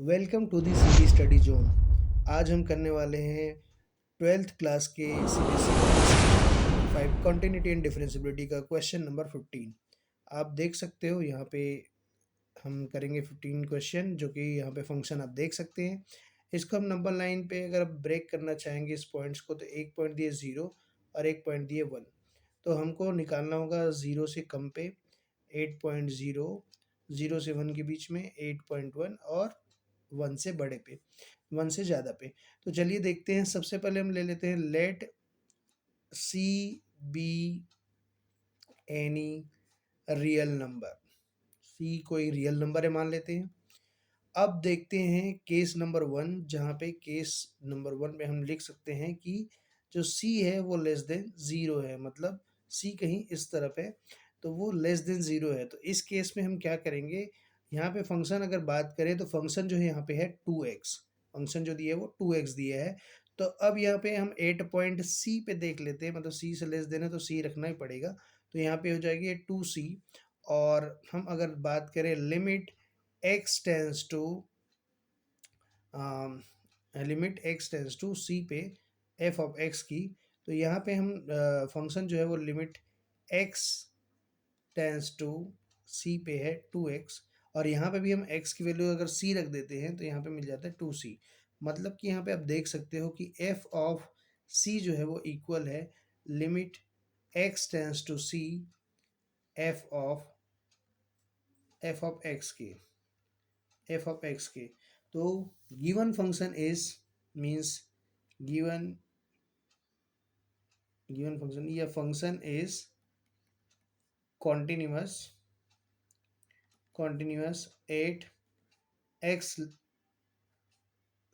Welcome to the CB study zone. आज हम करने वाले हैं 12th क्लास के CBSE class 5 continuity and differentiability का क्वेश्चन नंबर 15। आप देख सकते हो यहाँ पे हम करेंगे 15 क्वेश्चन, जो कि यहाँ पे फंक्शन आप देख सकते हैं। इसको हम नंबर लाइन पे अगर आप ब्रेक करना चाहेंगे इस पॉइंट्स को, तो एक पॉइंट दिए 0 और एक पॉइंट दिए 1। तो हमको निकालना होगा 0 से कम पे 8.0, 0 से 1 के बीच में 8.1 और 1 से बड़े पे, 1 से ज़्यादा पे। तो चलिए देखते हैं। सबसे पहले हम ले लेते हैं let C be any real number. C कोई रियल नंबर है मान लेते हैं। अब देखते हैं केस नंबर 1, जहाँ पे केस नंबर 1 में हम लिख सकते हैं कि जो सी है वो लेस देन 0 है, मतलब सी कहीं इस तरफ है, तो वो लेस देन 0 है। तो इस केस में हम क्या करेंगे, यहाँ पे फंक्शन अगर बात करें तो फंक्शन जो है यहाँ पे है 2x। फंक्शन जो दिया है वो 2x दिया है। तो अब यहाँ पे हम 8 पॉइंट सी पे देख लेते हैं, मतलब सी से लेस देन है तो सी रखना ही पड़ेगा। तो यहाँ पे हो जाएगी 2c। और हम अगर बात करें limit x tends to limit x tends to C पे f ऑफ x की, तो यहाँ पे हम फंक्शन जो है वो limit x tends to C पे है 2x। और यहाँ पे भी हम x की वैल्यू अगर c रख देते हैं तो यहाँ पे मिल जाता है 2c। मतलब कि यहाँ पे आप देख सकते हो कि f ऑफ c जो है वो इक्वल है limit x tends to c f of x की, f ऑफ x के। तो given function is means given function, या function is continuous at x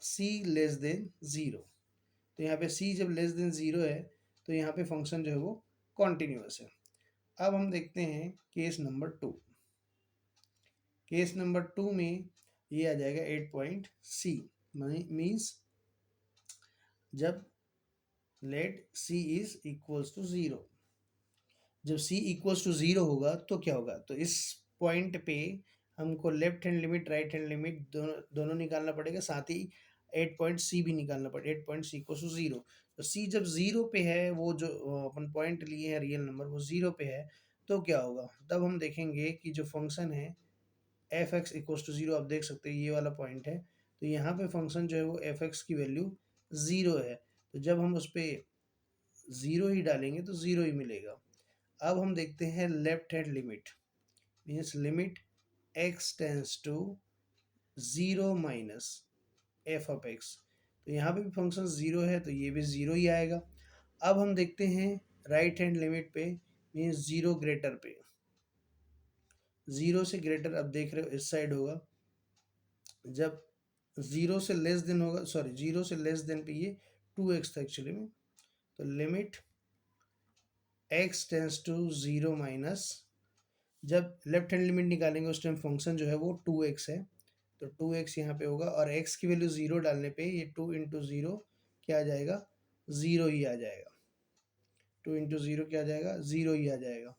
C less than 0। तो यहाँ पे c जब लेस देन 0 है तो यहाँ पे फंक्शन जो है वो कॉन्टिन्यूअस है। अब हम देखते हैं केस नंबर 2। केस नंबर 2 में ये आ जाएगा 8 पॉइंट सी, मीन्स जब let c is equals to 0। जब c इक्वल्स टू 0 होगा तो क्या होगा, तो इस पॉइंट पे हमको left hand limit right hand limit दोनों निकालना पड़ेगा, साथ ही 8 पॉइंट सी भी निकालना पड़ेगा। 8 पॉइंट सी इक्वल्स टू 0। तो c जब 0 पे है, वो जो अपन पॉइंट लिए हैं रियल नंबर वो 0 पे है, तो क्या होगा, तब हम देखेंगे कि जो फंक्शन है एफ एक्स इक्वल्स टू 0, आप देख सकते हैं ये वाला पॉइंट है। तो यहाँ पे फंक्शन जो है वो एफ एक्स की वैल्यू 0 है। तो जब हम उस पर 0 ही डालेंगे तो 0 ही मिलेगा। अब हम देखते हैं left hand limit, means limit x tends to 0 minus f of x. तो यहाँ पे भी फंक्शन 0 है तो ये भी 0 ही आएगा। अब हम देखते हैं राइट हैंड लिमिट पे, मीन्स 0 ग्रेटर पे। 0 से ग्रेटर अब देख रहे हो इस साइड होगा, जब 0 से लेस देन होगा, सॉरी 0 से लेस देन पे ये 2x था एक्चुअली में। तो limit x tends to 0 minus, जब लेफ्ट हैंड लिमिट निकालेंगे उस टाइम फंक्शन जो है वो 2x है, तो 2x यहाँ पे होगा, और x की वैल्यू 0 डालने पे ये 2 इंटू 0 क्या आ जाएगा, 0 ही आ जाएगा। 2 इंटू 0 क्या आ जाएगा, 0 ही आ जाएगा।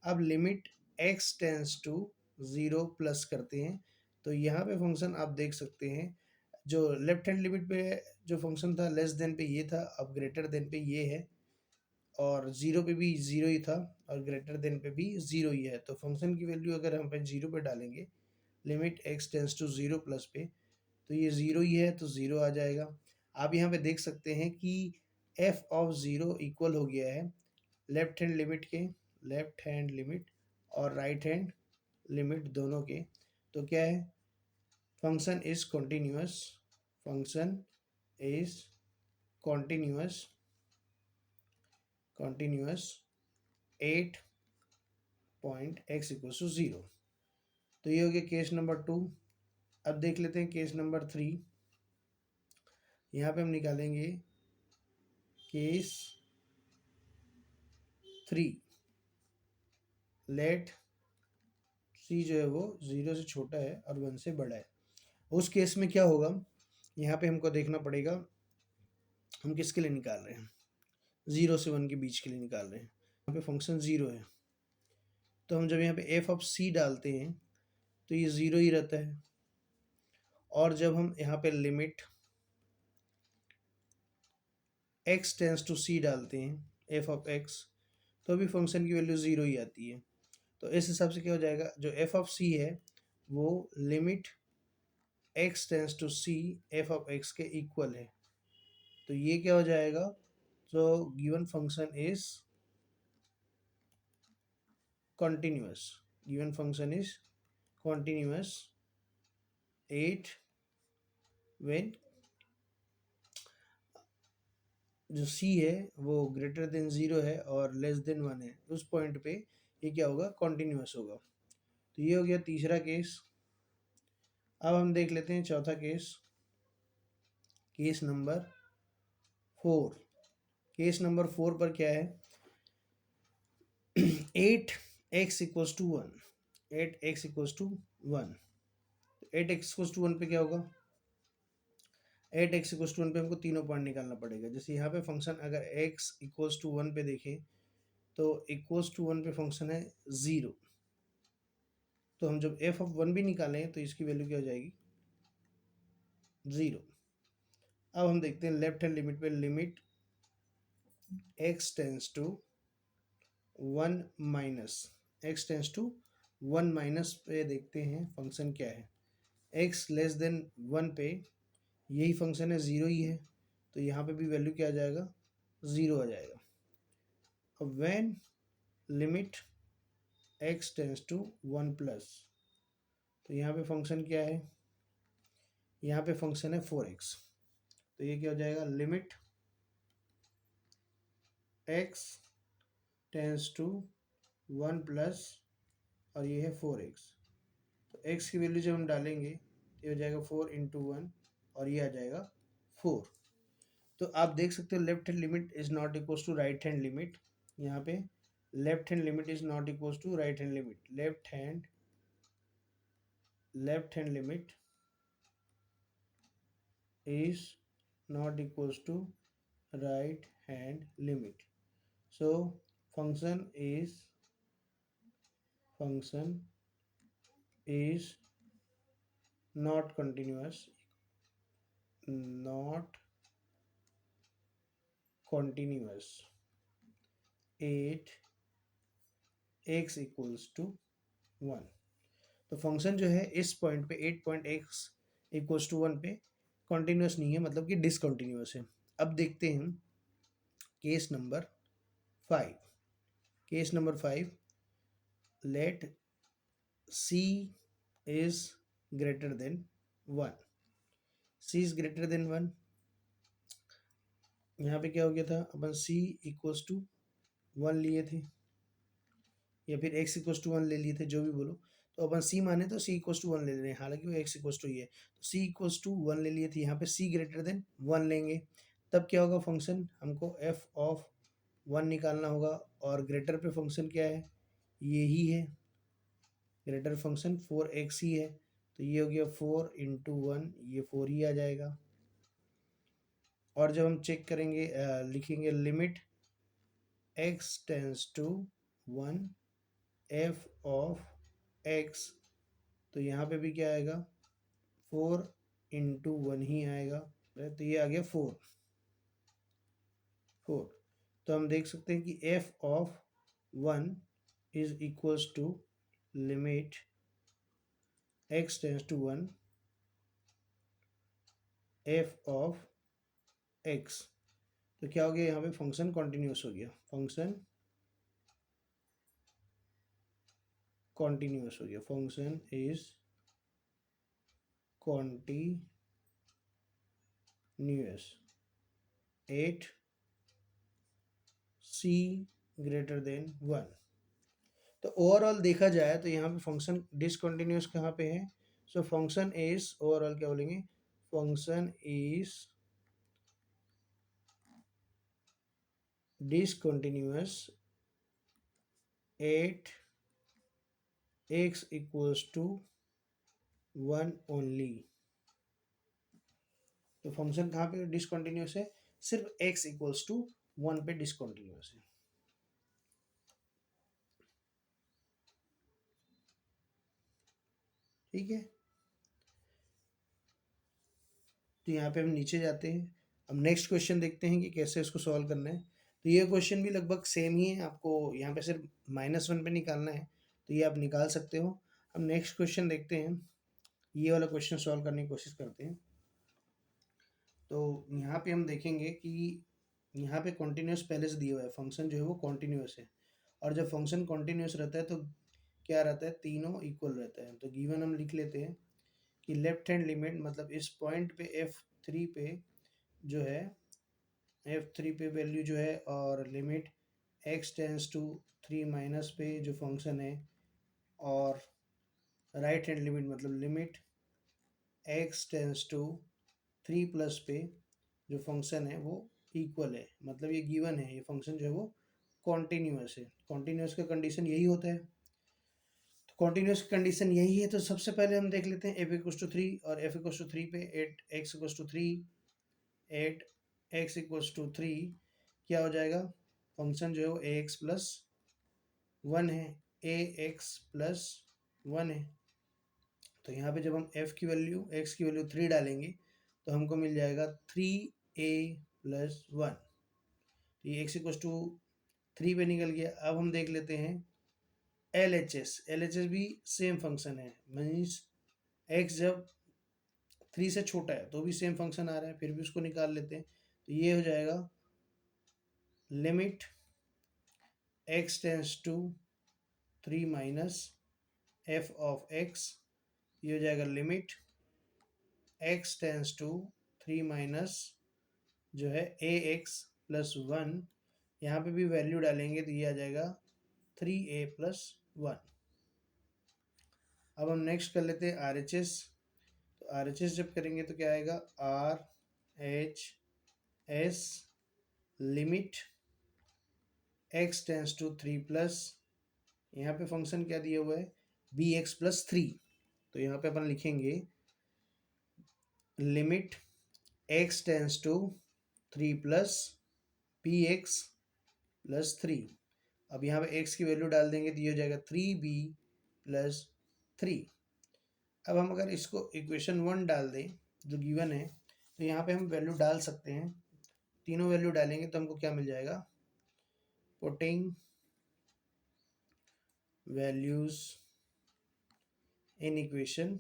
अब limit x tends to 0 plus करते हैं, तो यहाँ पे फंक्शन आप देख सकते हैं, जो लेफ्ट हैंड लिमिट पे जो फंक्शन था लेस देन पे ये था, अब ग्रेटर देन पे ये है, और 0 पे भी 0 ही था और ग्रेटर देन पे भी 0 ही है। तो फंक्शन की वैल्यू अगर हम पे 0 पे डालेंगे, limit x tends to 0 plus पे, तो ये 0 ही है तो 0 आ जाएगा। आप यहाँ पे देख सकते हैं कि f ऑफ 0 इक्वल हो गया है लेफ्ट हैंड लिमिट के, लेफ्ट हैंड लिमिट और राइट हैंड लिमिट दोनों के। तो क्या है, function is continuous, function is continuous continuous 8 point x equal to 0। तो ये हो गया केस नंबर 2। अब देख लेते हैं केस नंबर 3। यहाँ पे हम निकालेंगे केस 3। लेट c जो है वो 0 से छोटा है और 1 से बड़ा है। उस केस में क्या होगा, यहाँ पे हमको देखना पड़ेगा हम किसके लिए निकाल रहे हैं, 0 से 1 के बीच के लिए निकाल रहे हैं। यहाँ पे फंक्शन 0 है, तो हम जब यहाँ पे f ऑफ c डालते हैं तो ये 0 ही रहता है। और जब हम यहाँ पे limit x tends to c डालते हैं f ऑफ x, तो भी फंक्शन की वैल्यू ज़ीरो ही आती है। तो इस हिसाब से क्या हो जाएगा, जो f ऑफ c है वो limit x tends to c f of x के इक्वल है। तो ये क्या हो जाएगा, तो given function is continuous, given function is continuous 8 when जो c है वो ग्रेटर देन 0 है और लेस देन 1 है, उस पॉइंट पे ये क्या होगा, कॉन्टिन्यूस होगा। तो ये हो गया तीसरा केस। अब हम देख लेते हैं चौथा case, case number 4। Case number 4 पर क्या है, 8x equals to 1, 8x equals to 1, 8x equals to 1 पे क्या होगा, 8x इक्वल्स टू 1 पे हमको तीनों पॉइंट निकालना पड़ेगा। जैसे यहाँ पे फंक्शन अगर x इक्वल्स टू 1 पे देखें तो इक्वल्स टू 1 पे फंक्शन है 0, तो हम जब f ऑफ 1 भी निकालें तो इसकी वैल्यू क्या हो जाएगी, 0। अब हम देखते हैं लेफ्ट हैंड लिमिट पे, limit x tends to 1 minus, x tends to 1 minus पे देखते हैं फंक्शन क्या है, x लेस देन 1 पे यही फंक्शन है, 0 ही है, तो यहाँ पे भी वैल्यू क्या आ जाएगा, 0 आ जाएगा। अब when limit x tends to 1 plus, तो यहाँ पे फंक्शन क्या है, यहाँ पे फंक्शन है 4x, तो ये क्या हो जाएगा, limit x tends to 1 plus और ये है 4x, तो x की वैल्यू जब हम डालेंगे तो ये हो जाएगा 4 इंटू 1 और ये आ जाएगा 4। तो आप देख सकते हो left hand limit is not equals to right hand limit, यहाँ पे left hand limit is not equals to right hand limit, left hand limit is not equals to right hand limit. So function is not continuous, not continuous 8x equals to 1। तो function जो है इस point पे 8.x equals to 1 पे continuous नहीं है, मतलब कि डिसकॉन्टिन्यूस है। अब देखते हैं case number 5। Case number 5, let c is greater than 1, c is greater than 1, यहाँ पे क्या हो गया था, अपन c इक्वल्स टू 1 लिए थे या फिर x इक्वल्स टू 1 ले लिए थे, जो भी बोलो, तो अपन c माने तो c इक्वल्स टू 1 ले रहे हैं, हालांकि वो x इक्वल्स टू ही है, तो c इक्वल्स टू 1 ले लिए थे, यहाँ पे c ग्रेटर देन 1 लेंगे, तब क्या होगा, फंक्शन हमको f ऑफ 1 निकालना होगा, और ग्रेटर पे फंक्शन क्या है, ये ही है, ग्रेटर फंक्शन 4x ही है, तो ये हो गया 4 इंटू 1, ये 4 ही आ जाएगा। और जब हम चेक करेंगे लिखेंगे limit x tends to 1 f of x, तो यहाँ पे भी क्या आएगा, 4 इंटू 1 ही आएगा, तो ये आ गया 4। तो हम देख सकते हैं कि f of 1 is equals to limit x tends to 1 f of x, तो क्या हो गया, यहाँ पे फंक्शन कॉन्टिन्यूस हो गया, फंक्शन कॉन्टिन्यूस हो गया, function is continuous 8 c greater than 1। तो ओवरऑल देखा जाए तो यहाँ पे फंक्शन डिसकंटिन्यूस कहाँ पे है, सो फंक्शन इज ओवरऑल क्या बोलेंगे, function is discontinuous 8x equals to 1 only. तो फंक्शन कहाँ पे डिसकंटिन्यूस है, सिर्फ x इक्वल्स टू 1 पे डिसकंटिन्यूस है, ठीक है। तो यहाँ पे हम नीचे जाते हैं। अब नेक्स्ट क्वेश्चन देखते हैं कि कैसे इसको सॉल्व करना है। तो ये क्वेश्चन भी लगभग सेम ही है, आपको यहाँ पे सिर्फ -1 पे निकालना है, तो ये आप निकाल सकते हो। अब नेक्स्ट क्वेश्चन देखते हैं, ये वाला क्वेश्चन सॉल्व करने की कोशिश करते हैं। तो यहाँ पे हम देखेंगे कि यहाँ पे कॉन्टिन्यूस पहले से दिया हुआ है, फंक्शन जो है वो कॉन्टिन्यूस है, और जब फंक्शन कॉन्टिन्यूस रहता है तो क्या रहता है, तीनों इक्वल रहता है। तो गिवन हम लिख लेते हैं कि लेफ्ट हैंड लिमिट, मतलब इस पॉइंट पे F3 पे जो है, F3 पे वैल्यू जो है, और limit x tends to 3 minus पे जो फंक्शन है, और राइट हैंड लिमिट मतलब limit x tends to 3 plus पे जो फंक्शन है वो इक्वल है, मतलब ये गिवन है, ये फंक्शन जो है वो कॉन्टिन्यूस है। कॉन्टिन्यूस का कंडीशन यही होता है। तो कॉन्टिन्यूस कंडीशन यही है, तो सबसे पहले हम देख लेते हैं एफ इक्वस टू 3, और एफ इक्वस टू 3 पे 8x equals to 3, 8x equals to 3 क्या हो जाएगा, फंक्शन जो है वो ax प्लस 1 है, ax प्लस 1 है। तो यहाँ पे जब हम x की वैल्यू 3 डालेंगे तो हमको मिल जाएगा 3a प्लस 1। तो ये x इक्वस टू 3 पे निकल गया। अब हम देख लेते हैं LHS भी सेम फंक्शन है, मीन्स x जब 3 से छोटा है तो भी सेम फंक्शन आ रहा है, फिर भी उसको निकाल लेते हैं। तो ये हो जाएगा limit x tends to 3 minus f of x, ये हो जाएगा limit x tends to 3 minus जो है ax प्लस 1, यहाँ पे भी वैल्यू डालेंगे तो ये आ जाएगा 3a प्लस 1। अब हम नेक्स्ट कर लेते हैं RHS। तो RHS जब करेंगे तो क्या आएगा, RHS limit x tends to 3 plus, यहाँ पे फंक्शन क्या दिया हुआ है, bx प्लस 3। तो यहाँ पे अपन लिखेंगे limit x tends to 3 plus bx plus 3। अब यहाँ पे x की वैल्यू डाल देंगे तो ये हो जाएगा 3b प्लस 3। अब हम अगर इसको इक्वेशन 1 डाल दें जो गिवन है, तो यहाँ पे हम वैल्यू डाल सकते हैं, तीनों वैल्यू डालेंगे तो हमको क्या मिल जाएगा, पुटिंग वैल्यूज इन इक्वेशन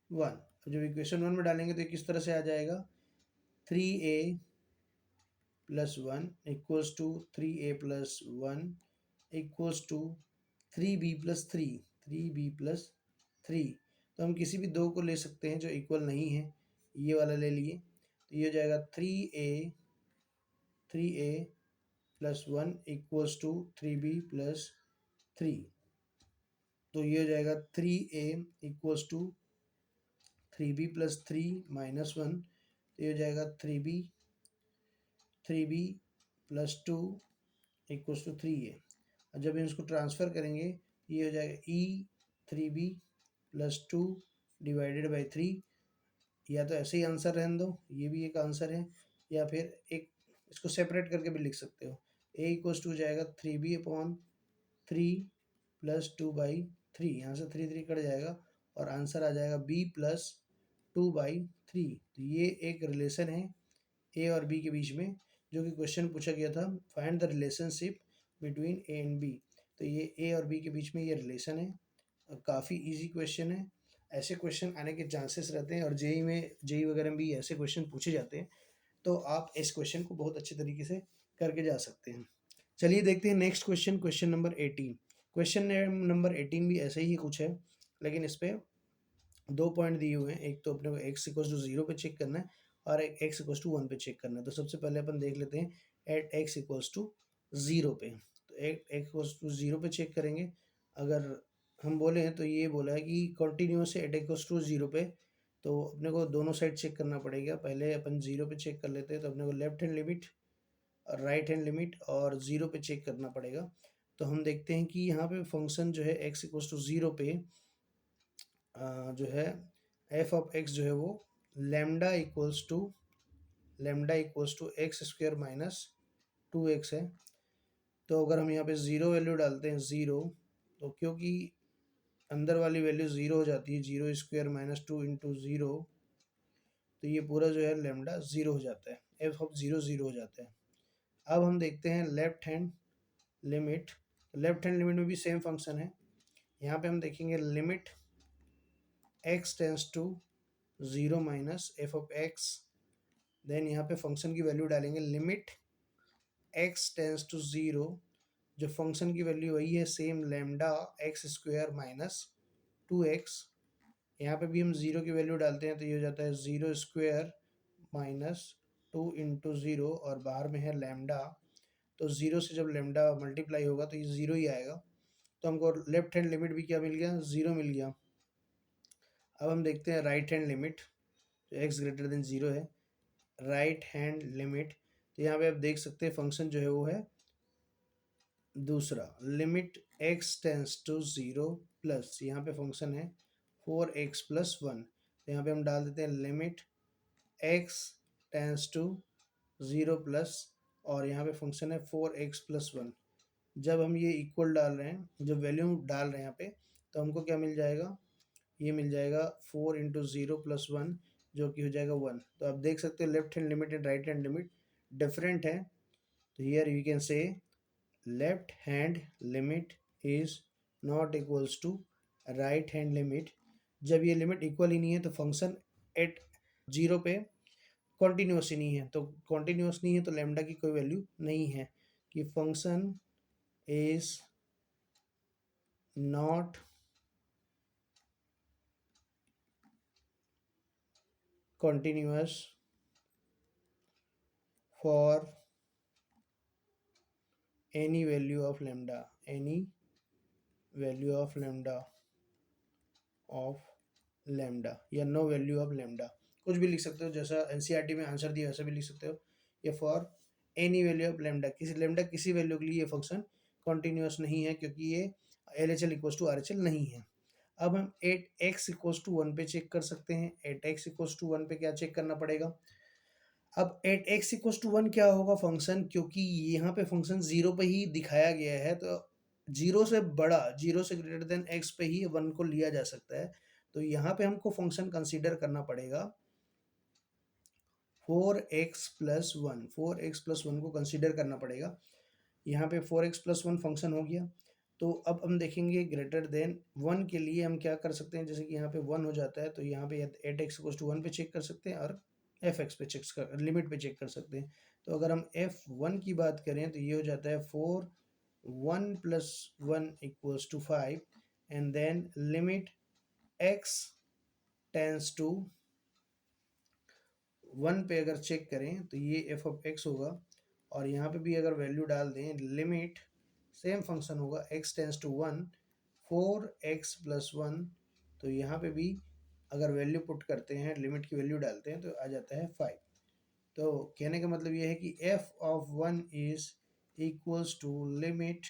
1। जब इक्वेशन 1 में डालेंगे तो ये किस तरह से आ जाएगा, 3a plus 1 equals to 3a plus 1 equals to 3b plus 3, 3b plus 3। तो हम किसी भी दो को ले सकते हैं जो इक्वल नहीं है, ये वाला ले लिए, तो ये हो जाएगा 3a plus 1 equals to 3b plus 3। तो ये हो जाएगा 3a equals to 3b plus 3 minus 1, तो ये हो जाएगा 3b plus 2 equals to 3a। और जब इसको ट्रांसफ़र करेंगे ये हो जाएगा e 3b plus 2 divided by 3। या तो ऐसे ही आंसर रहने दो, ये भी एक आंसर है, या फिर एक इसको सेपरेट करके भी लिख सकते हो। a इक्वल्स टू हो जाएगा 3b अपॉन 3 प्लस 2 बाई 3, यहाँ से 3 3 कट जाएगा और आंसर आ जाएगा b प्लस 2 बाई 3। तो ये एक रिलेशन है a और b के बीच में, जो कि क्वेश्चन पूछा गया था, find the relationship between a and b। तो ये a और b के बीच में ये रिलेशन है, और काफ़ी इजी क्वेश्चन है। ऐसे क्वेश्चन आने के चांसेस रहते हैं, और जेई वगैरह में भी ऐसे क्वेश्चन पूछे जाते हैं, तो आप इस क्वेश्चन को बहुत अच्छे तरीके से करके जा सकते हैं। चलिए देखते हैं next question, question number 18। Question number 18 भी ऐसे ही कुछ है, लेकिन इस पर 2 पॉइंट दिए हुए हैं। एक तो अपने को x इक्वल टू 0 पे चेक करना है, और एक x इक्वल टू 1 पे चेक करना है। तो सबसे पहले अपन देख लेते हैं एट x इक्वल्स टू 0 पे। तो एक x इक्वल्स टू 0 पे चेक करेंगे। अगर हम बोले हैं तो ये बोला है कि कंटिन्यूस है एट इक्वल्स टू 0 पे, तो अपने को दोनों साइड चेक करना पड़ेगा। पहले अपन 0 पे चेक कर लेते हैं, तो अपने को लेफ्ट हैंड लिमिट और राइट हैंड लिमिट और 0 पे चेक करना पड़ेगा। तो हम देखते हैं कि यहाँ पे फंक्शन जो है x इक्वल्स टू 0 पे जो है एफ ऑफ एक्स जो है वो lambda equals to x square minus 2x है। तो अगर हम यहाँ पे 0 वैल्यू डालते हैं 0, तो क्योंकि अंदर वाली वैल्यू 0 हो जाती है, 0 स्क्वायर माइनस 2 इंटू 0, तो ये पूरा जो है लेमडा ज़ीरो हो जाता है, एफ ऑफ ज़ीरो ज़ीरो हो जाता है। अब हम देखते हैं left hand limit. Left hand limit में भी सेम फंक्शन है। यहाँ पे हम देखेंगे limit x tends to zero minus f of x, then यहाँ पे फंक्शन की वैल्यू डालेंगे limit x tends to zero, जो फंक्शन की वैल्यू वही है same lambda x square minus 2x। यहाँ पे भी हम ज़ीरो की वैल्यू डालते हैं तो ये हो जाता है zero square minus 2 into zero, और बाहर में है लेमडा, तो ज़ीरो से जब लेमडा मल्टीप्लाई होगा तो ये ज़ीरो ही आएगा। तो हमको लेफ्ट हैंड लिमिट भी क्या मिल गया, ज़ीरो मिल गया। अब हम देखते हैं राइट हैंड लिमिट, जो एक्स ग्रेटर देन ज़ीरो है, राइट हैंड लिमिट। तो यहाँ पे आप देख सकते हैं फंक्शन जो है वो है दूसरा, limit x tends to zero plus, यहाँ पे फंक्शन है 4x प्लस वन। तो यहाँ पे हम डाल देते हैं limit x tends to zero plus, और यहाँ पे फंक्शन है 4x प्लस वन। जब हम ये इक्वल डाल रहे हैं, जब वैल्यू डाल रहे हैं यहाँ पे, तो हमको क्या मिल जाएगा, ये मिल जाएगा 4 इंटू ज़ीरो प्लस वन, जो कि हो जाएगा 1। तो आप देख सकते हो left hand limit and right hand limit different है। तो here you can say left hand limit is not equals to right hand limit. जब ये लिमिट इक्वल ही नहीं है तो फंक्शन एट जीरो पे कॉन्टीन्यूस ही नहीं है, तो कॉन्टीन्यूस नहीं है तो लेमडा की कोई वैल्यू नहीं है, कि function is not continuous for any value of lambda, any value of lambda of lambda, या नो वैल्यू ऑफ lambda, कुछ भी लिख सकते हो, जैसा एनसीईआरटी में आंसर दिया वैसा भी लिख सकते हो। या for any value of lambda, किसी lambda किसी वैल्यू के लिए ये फंक्शन कॉन्टीन्यूस नहीं है, क्योंकि ये L H L equals to R H L नहीं है। अब हम at x equals to one पे चेक कर सकते हैं। At x equals to one पे क्या चेक करना पड़ेगा, अब at x equals to one क्या होगा फंक्शन, क्योंकि यहाँ पे फंक्शन जीरो पे ही दिखाया गया है, तो जीरो से बड़ा, जीरो से ग्रेटर देन एक्स पे ही वन को लिया जा सकता है। तो यहाँ पे हमको फंक्शन कंसीडर करना पड़ेगा 4x plus one, 4x plus one को कंसीडर करना पड़ेगा। यहाँ पे 4x प्लस वन फंक्शन हो गया। तो अब हम देखेंगे ग्रेटर देन वन के लिए हम क्या कर सकते हैं, जैसे कि यहाँ पे वन हो जाता है तो यहाँ पे at x equals to one पे चेक कर सकते हैं, और एफ एक्स पे चेक कर, लिमिट पे चेक कर सकते हैं। तो अगर हम एफ वन की बात करें तो ये हो जाता है 4 1 plus one equals to 5, and then limit x tends to one पे अगर चेक करें तो ये एफ ऑफ एक्स होगा, और यहाँ पे भी अगर वैल्यू डाल दें लिमिट, सेम फंक्शन होगा x tends to one 4x plus one. तो यहाँ पे भी अगर वैल्यू पुट करते हैं, लिमिट की वैल्यू डालते हैं तो आ जाता है 5। तो कहने का मतलब ये है कि f of one is equals to limit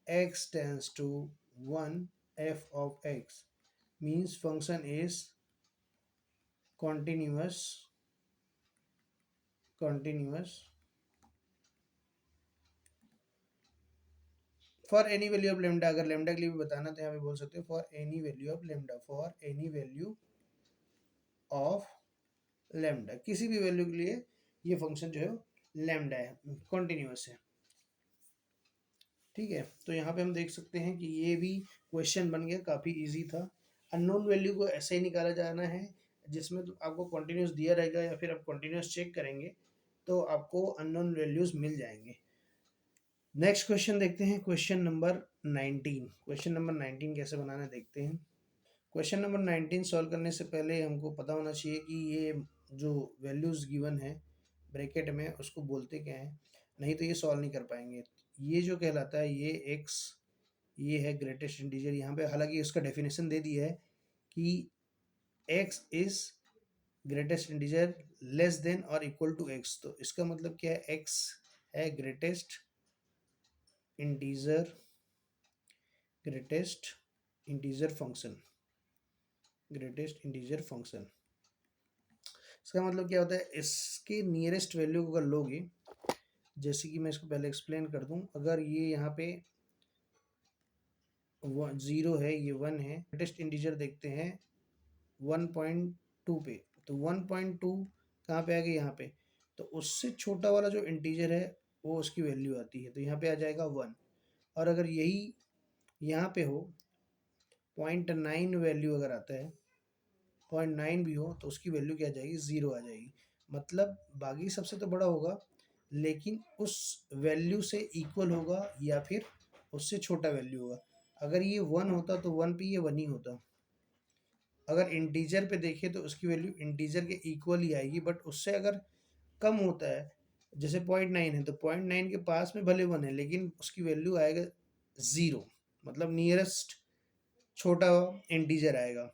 x tends to one f of x, means function is continuous for any value of lambda. अगर लेमडा के लिए भी बताना तो यहाँ पे बोल सकते हो for any value of lambda, for any value of lambda, किसी भी वैल्यू के लिए ये फंक्शन जो है लेमडा है, कॉन्टिन्यूस है। ठीक है, तो यहाँ पे हम देख सकते हैं कि ये भी क्वेश्चन बन गया, काफ़ी इजी था। अननोन वैल्यू को ऐसे ही निकाला जाना है, जिसमें तो आपको कॉन्टिन्यूस दिया रहेगा या फिर आप कॉन्टिन्यूस चेक करेंगे तो आपको अननोन वैल्यूज मिल जाएंगे। नेक्स्ट क्वेश्चन देखते हैं, क्वेश्चन नंबर 19। क्वेश्चन नंबर 19 कैसे बनाना देखते हैं। क्वेश्चन नंबर 19 सॉल्व करने से पहले हमको पता होना चाहिए कि ये जो वैल्यूज़ गिवन है ब्रैकेट में उसको बोलते क्या है, नहीं तो ये सॉल्व नहीं कर पाएंगे। ये जो कहलाता है ये एक्स, ये है ग्रेटेस्ट इंटीजर। यहाँ पे हालांकि इसका डेफिनेशन दे दिया है कि x is greatest integer less than और इक्वल टू एक्स। तो इसका मतलब क्या है, एक्स है greatest integer, greatest integer function, greatest integer function. इसका मतलब क्या होता है, इसके नियरेस्ट वैल्यू को अगर लोगे, जैसे कि मैं इसको पहले एक्सप्लेन कर दूं, अगर ये यहाँ पे जीरो है, ये वन है, ग्रेटेस्ट इंटीजर देखते हैं 1.2 पे, तो 1.2 कहाँ पे आ गया, यहाँ पे। तो उससे छोटा वाला जो इंटीजर है वो उसकी वैल्यू आती है, तो यहाँ पे आ जाएगा 1। और अगर यही यहाँ पे हो 0.9 वैल्यू अगर आता है, 0.9 भी हो, तो उसकी वैल्यू क्या आ जाएगी, 0 आ जाएगी। मतलब बाकी सबसे तो बड़ा होगा, लेकिन उस वैल्यू से इक्वल होगा या फिर उससे छोटा वैल्यू होगा। अगर ये 1 होता तो 1 पे ये 1 ही होता। अगर इंटीजर पे देखें तो उसकी वैल्यू इंटीजर के इक्वल ही आएगी, बट उससे अगर कम होता है, जैसे 0.9 है, तो 0.9 के पास में भले 1 है, लेकिन उसकी वैल्यू आएगा 0, मतलब नियरेस्ट छोटा इंटीजर आएगा।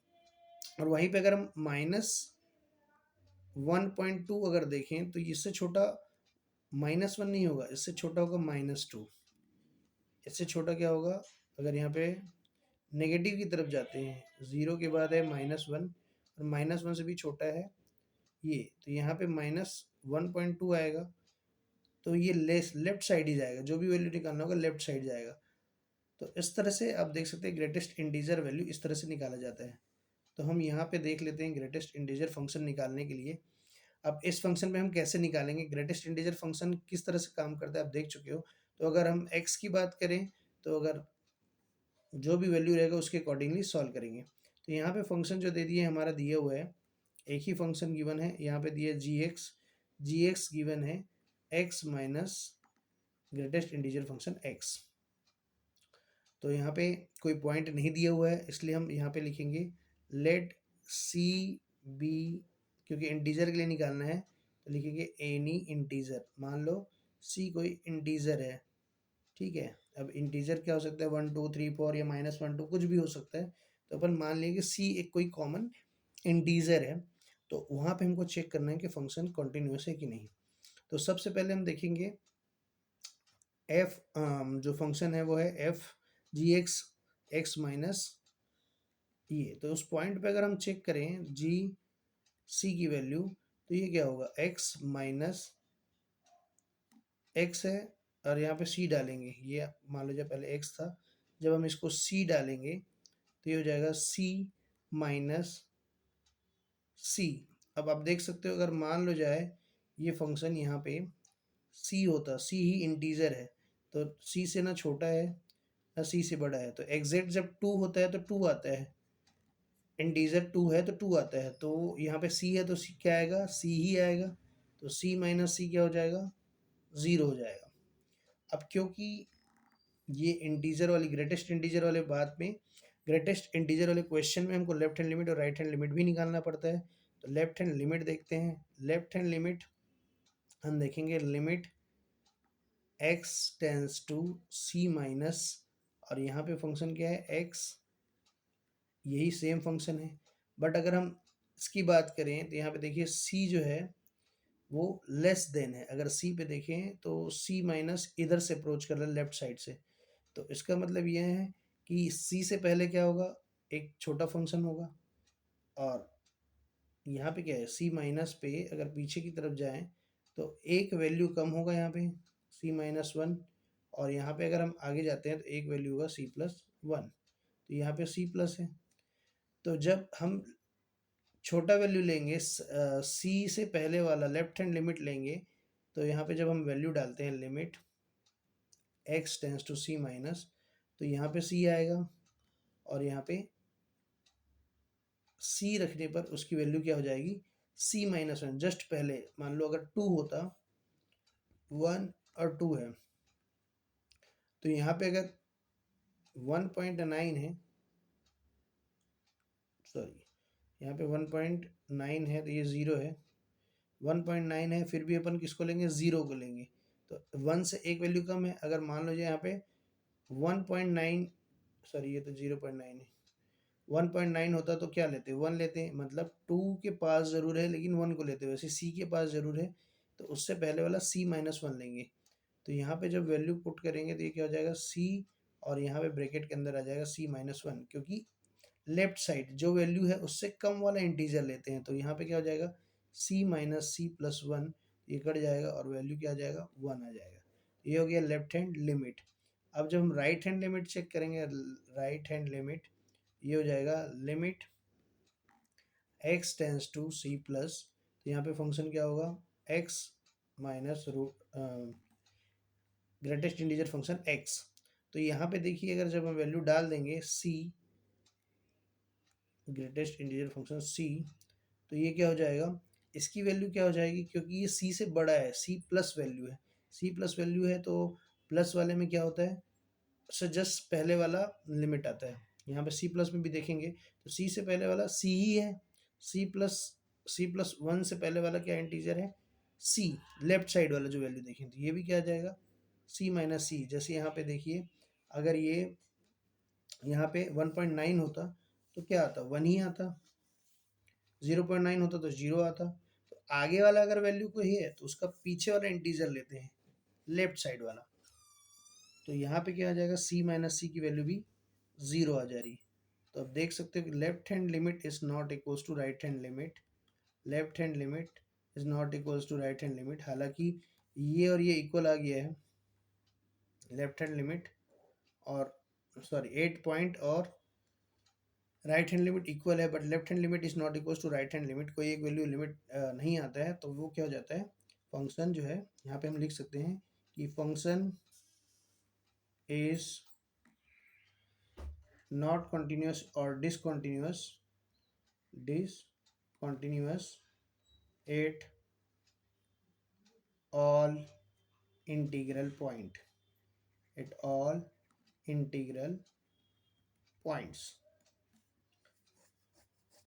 और वहीं पे अगर हम -1.2 अगर देखें तो इससे छोटा -1 नहीं होगा, इससे छोटा होगा -2। इससे छोटा क्या होगा, अगर यहाँ पे नेगेटिव की तरफ जाते हैं, 0 के बाद है -1, और -1 से भी छोटा है ये, तो यहाँ पे -1.2 आएगा। तो ये लेफ्ट साइड ही जाएगा, जो भी वैल्यू निकालना होगा लेफ्ट साइड जाएगा। तो इस तरह से आप देख सकते हैं ग्रेटेस्ट इंटीजर वैल्यू इस तरह से निकाला जाता है। तो हम यहाँ पे देख लेते हैं ग्रेटेस्ट इंटीजर फंक्शन निकालने के लिए। अब इस फंक्शन में हम कैसे निकालेंगे, ग्रेटेस्ट इंटीजर फंक्शन किस तरह से काम करता है आप देख चुके हो। तो अगर हम x की बात करें, तो अगर जो भी वैल्यू रहेगा उसके अकॉर्डिंगली सॉल्व करेंगे। तो यहाँ पे फंक्शन जो दे दिए हमारा दिया हुआ है, एक ही फंक्शन गिवन है, यहाँ पे दिया जी एक्स गिवन है x minus greatest integer function x। तो यहाँ पे कोई पॉइंट नहीं दिया हुआ है, इसलिए हम यहाँ पे लिखेंगे लेट सी बी, क्योंकि इंटीजर के लिए निकालना है, तो लिखेंगे एनी इंटीजर। मान लो सी कोई इंटीजर है, ठीक है। अब इंटीजर क्या हो सकता है, 1 2 3 4 या -1 2 कुछ भी हो सकता है। तो अपन मान लेंगे सी एक कोई कॉमन इंटीजर है, तो वहाँ पे हमको चेक करना है कि फंक्शन कॉन्टिन्यूस है कि नहीं। तो सबसे पहले हम देखेंगे एफ, जो फंक्शन है वो है एफ जी एक्स माइनस ये। तो उस पॉइंट पे अगर हम चेक करें जी सी की वैल्यू, तो ये क्या होगा, एक्स माइनस एक्स है, और यहाँ पे सी डालेंगे। ये मान लो जब पहले एक्स था, जब हम इसको सी डालेंगे तो ये हो जाएगा सी माइनस सी। अब आप देख सकते हो, अगर मान लो जाए ये फंक्शन यहाँ पे सी होता, सी ही इंटीजर है, तो सी से ना छोटा है ना सी से बड़ा है, तो एग्जैक्ट जब 2 होता है तो 2 आता है, इंटीजर 2 है तो 2 आता है। तो यहाँ पे सी है तो सी क्या आएगा, सी ही आएगा। तो सी माइनस सी क्या हो जाएगा, 0 हो जाएगा। अब क्योंकि ये इंटीजर वाली ग्रेटेस्ट इंटीजर वाले बात में, ग्रेटेस्ट इंटीजर वाले क्वेश्चन में हमको लेफ्ट हैंड लिमिट और राइट हैंड लिमिट भी निकालना पड़ता है। तो लेफ्ट हैंड लिमिट देखते हैं। लेफ्ट हैंड लिमिट हम देखेंगे, limit x tends to c minus, और यहाँ पे फंक्शन क्या है x, यही सेम फंक्शन है। बट अगर हम इसकी बात करें तो यहाँ पे देखिए c जो है वो लेस देन है। अगर c पे देखें तो c माइनस इधर से अप्रोच कर रहा है लेफ्ट साइड से, तो इसका मतलब यह है कि c से पहले क्या होगा, एक छोटा फंक्शन होगा। और यहाँ पे क्या है, c माइनस पे अगर पीछे की तरफ जाएं तो एक वैल्यू कम होगा यहाँ पे c-1, और यहाँ पे अगर हम आगे जाते हैं तो एक वैल्यू होगा c+1, तो यहाँ पे c प्लस है। तो जब हम छोटा वैल्यू लेंगे, c से पहले वाला लेफ्ट हैंड लिमिट लेंगे, तो यहाँ पे जब हम वैल्यू डालते हैं limit x tends to c minus, तो यहाँ पे c आएगा, और यहाँ पे c रखने पर उसकी वैल्यू क्या हो जाएगी, c-1। जस्ट पहले मान लो अगर 2 होता, 1 और 2 है, तो यहाँ पे अगर 1.9 है, सॉरी यहाँ पे 1.9 है तो ये 0 है, 1.9 है फिर भी अपन किसको लेंगे, 0 को लेंगे। तो 1 से एक वैल्यू कम है, अगर मान लो यहाँ पे 1.9, सॉरी ये तो 0.9 है, 1.9 होता तो क्या लेते, 1 लेते, मतलब 2 के पास ज़रूर है लेकिन 1 को लेते, वैसे c के पास ज़रूर है तो उससे पहले वाला c-1 लेंगे। तो यहाँ पे जब वैल्यू पुट करेंगे तो ये क्या हो जाएगा, c, और यहाँ पे ब्रैकेट के अंदर आ जाएगा c-1, क्योंकि लेफ्ट साइड जो वैल्यू है उससे कम वाला इंटीजर लेते हैं। तो यहाँ पे क्या हो जाएगा, c-c+1, ये कट जाएगा और वैल्यू क्या आ जाएगा, 1 आ जाएगा। ये हो गया लेफ्ट हैंड लिमिट। अब जब हम राइट हैंड लिमिट चेक करेंगे, राइट हैंड लिमिट ये हो जाएगा limit x tends to c plus, तो यहाँ पे फंक्शन क्या होगा, x minus root greatest integer function x। तो यहाँ पे देखिए अगर जब हम वैल्यू डाल देंगे c, greatest integer function c, तो ये क्या हो जाएगा, इसकी वैल्यू क्या हो जाएगी, क्योंकि ये c से बड़ा है, c प्लस वैल्यू है, c प्लस वैल्यू है तो प्लस वाले में क्या होता है, से जस्ट पहले वाला लिमिट आता है। यहाँ पे सी प्लस में भी देखेंगे तो सी से पहले वाला सी ही है, सी प्लस वन से पहले वाला क्या इंटीजर है, सी। लेफ्ट साइड वाला जो वैल्यू देखें तो ये भी क्या आ जाएगा, सी माइनस सी। जैसे यहाँ पे देखिए अगर ये यहाँ पे 1.9 होता तो क्या आता, वन ही आता, 0.9 होता तो जीरो आता। तो आगे वाला अगर वैल्यू कोई है तो उसका पीछे वाला इंटीजर लेते हैं, लेफ्ट साइड वाला। तो यहाँ पे क्या आ जाएगा, c माइनस सी की वैल्यू भी जीरो आ जा रही है। तो अब देख सकते हो कि left hand limit is not equals to right hand limit, left hand limit is not equals to right hand limit. हालांकि ये और ये इक्वल आ गया है, लेफ्ट हैंड लिमिट और सॉरी 8 पॉइंट और राइट हैंड लिमिट इक्वल है, but left hand limit is not equals to right hand limit. कोई एक वैल्यू लिमिट नहीं आता है तो वो क्या हो जाता है, फंक्शन जो है यहाँ पे हम लिख सकते हैं कि function is not continuous or discontinuous at all integral point, at all integral points।